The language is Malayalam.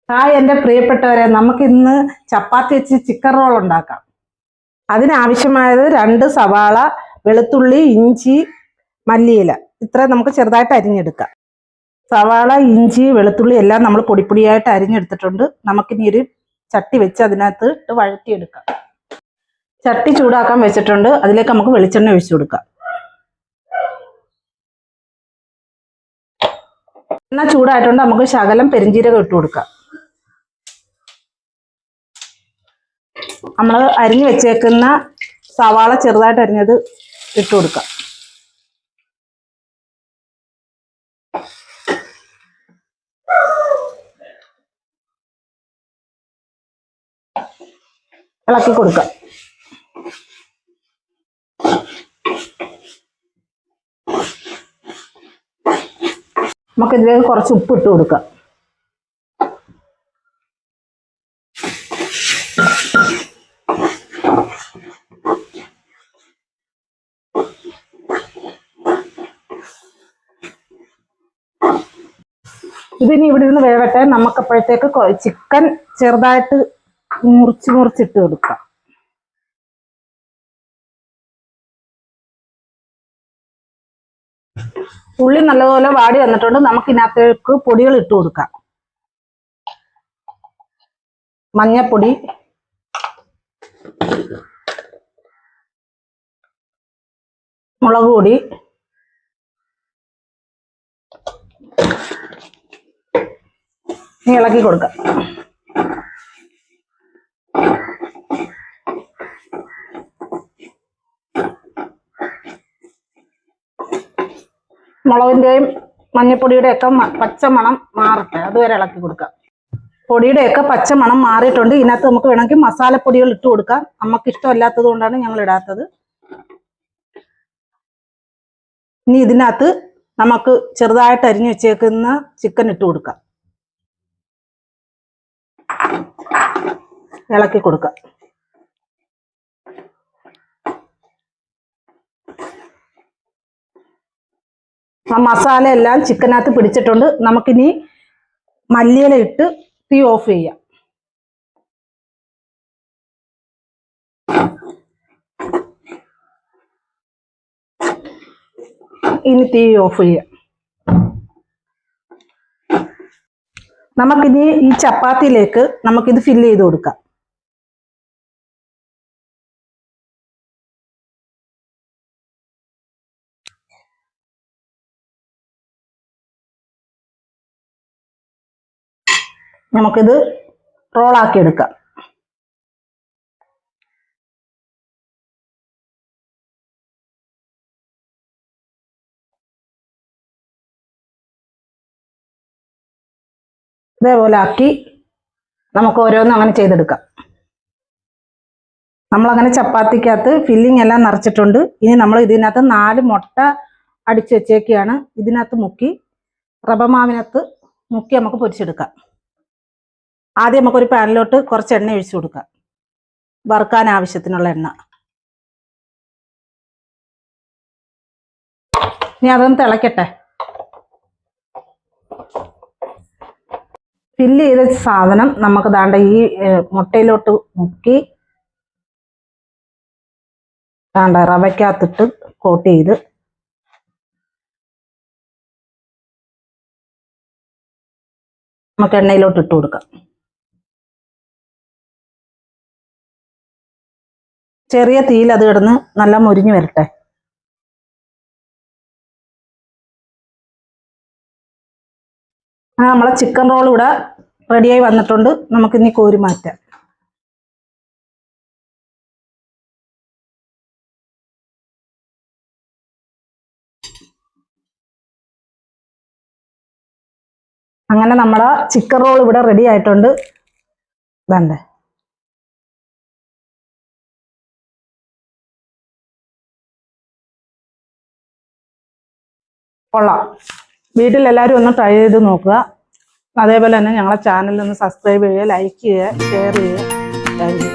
ഹായ് എൻ്റെ പ്രിയപ്പെട്ടവരെ, നമുക്കിന്ന് ചപ്പാത്തി വെച്ച് ചിക്കൻ റോൾ ഉണ്ടാക്കാം. അതിനാവശ്യമായത് 2 സവാള, വെളുത്തുള്ളി, ഇഞ്ചി, മല്ലിയില. ഇത്ര നമുക്ക് ചെറുതായിട്ട് അരിഞ്ഞെടുക്കാം. സവാള, ഇഞ്ചി, വെളുത്തുള്ളി എല്ലാം നമ്മൾ പൊടിപ്പൊടിയായിട്ട് അരിഞ്ഞെടുത്തിട്ടുണ്ട്. നമുക്കിനി ഒരു ചട്ടി വെച്ച് അതിനകത്ത് ഇട്ട് വഴറ്റിയെടുക്കാം. ചട്ടി ചൂടാക്കാൻ വെച്ചിട്ടുണ്ട്. അതിലേക്ക് നമുക്ക് വെളിച്ചെണ്ണ ഒഴിച്ചു കൊടുക്കാം. എണ്ണ ചൂടായിട്ടുണ്ട്. നമുക്ക് ശകലം പെരിഞ്ജീരകം ഇട്ട് കൊടുക്കാം. നമ്മൾ അരിഞ്ഞു വെച്ചേക്കുന്ന സവാള ചെറുതായിട്ട് അരിഞ്ഞത് ഇട്ട് കൊടുക്കാം. ഇളക്കി കൊടുക്കാം. നമുക്ക് ഇതിലേക്ക് കുറച്ച് ഉപ്പ് ഇട്ട് കൊടുക്കാം. ഇതിനി ഇവിടെ നിന്ന് വേവട്ടെ. നമുക്കപ്പോഴത്തേക്ക് ചിക്കൻ ചെറുതായിട്ട് മുറിച്ചിട്ട് കൊടുക്കാം. ഉള്ളി നല്ലപോലെ വാടി വന്നിട്ടുണ്ട്. നമുക്ക് ഇതിനകത്തേക്ക് പൊടികൾ ഇട്ട് കൊടുക്കാം. മഞ്ഞപ്പൊടി, മുളക് പൊടി, ഇളക്കി കൊടുക്കാം. മുളകിന്റെയും മഞ്ഞപ്പൊടിയുടെ ഒക്കെ പച്ചമണം മാറട്ടെ, അതുവരെ ഇളക്കി കൊടുക്കാം. പൊടിയുടെ ഒക്കെ പച്ചമണം മാറിയിട്ടുണ്ട്. ഇതിനകത്ത് നമുക്ക് വേണമെങ്കിൽ മസാലപ്പൊടികൾ ഇട്ട് കൊടുക്കാം. നമുക്ക് ഇഷ്ടമല്ലാത്തത് കൊണ്ടാണ് ഞങ്ങൾ ഇടാത്തത്. ഇനി ഇതിനകത്ത് നമുക്ക് ചെറുതായിട്ട് അരിഞ്ഞു വെച്ചേക്കുന്ന ചിക്കൻ ഇട്ട് കൊടുക്കാം. ഇളക്കി കൊടുക്കാം. ആ മസാല എല്ലാം ചിക്കനകത്ത് പിടിച്ചിട്ടുണ്ട്. നമുക്കിനി മല്ലിയില ഇട്ട് തീ ഓഫ് ചെയ്യാം. ഇനി തീ ഓഫ് ചെയ്യാം. നമുക്കിനി ഈ ചപ്പാത്തിയിലേക്ക് നമുക്കിത് ഫില്ല് ചെയ്ത് കൊടുക്കാം. നമുക്കിത് റോളാക്കി എടുക്കാം. ഇതേപോലെ ആക്കി നമുക്ക് ഓരോന്നും അങ്ങനെ ചെയ്തെടുക്കാം. നമ്മളങ്ങനെ ചപ്പാത്തിക്കകത്ത് ഫില്ലിംഗ് എല്ലാം നിറച്ചിട്ടുണ്ട്. ഇനി നമ്മൾ ഇതിനകത്ത് 4 മുട്ട അടിച്ചു വെച്ചേക്കാണ്. ഇതിനകത്ത് മുക്കി റവ മാവിനകത്ത് മുക്കി നമുക്ക് പൊരിച്ചെടുക്കാം. ആദ്യം നമുക്കൊരു പാനിലോട്ട് കുറച്ച് എണ്ണ ഒഴിച്ചു കൊടുക്കാം. വറുക്കാൻ ആവശ്യത്തിനുള്ള എണ്ണ. ഇനി അതൊന്ന് തിളക്കട്ടെ. ഫില്ല് ചെയ്ത സാധനം നമുക്ക് ദാണ്ട ഈ മുട്ടയിലോട്ട് മുക്കി ദാണ്ട റവയ്ക്കകത്തിട്ട് കോട്ട് ചെയ്ത് നമുക്ക് എണ്ണയിലോട്ട് ഇട്ട് കൊടുക്കാം. ചെറിയ തീയിൽ അത് കിടന്ന് നല്ല മുരിഞ്ഞു വരട്ടെ. നമ്മളെ ചിക്കൻ റോൾ ഇവിടെ റെഡിയായി വന്നിട്ടുണ്ട്. നമുക്കിനി കോരി മാറ്റാം. അങ്ങനെ നമ്മളെ ചിക്കൻ റോൾ ഇവിടെ റെഡി ആയിട്ടുണ്ട്. വേണ്ടേ, കൊള്ളാം. വീട്ടിലെല്ലാവരും ഒന്ന് ട്രൈ ചെയ്ത് നോക്കുക. അതേപോലെ തന്നെ ഞങ്ങളെ ചാനൽ ഒന്ന് സബ്സ്ക്രൈബ് ചെയ്യുക, ലൈക്ക് ചെയ്യുക, ഷെയർ ചെയ്യുക. Thank you.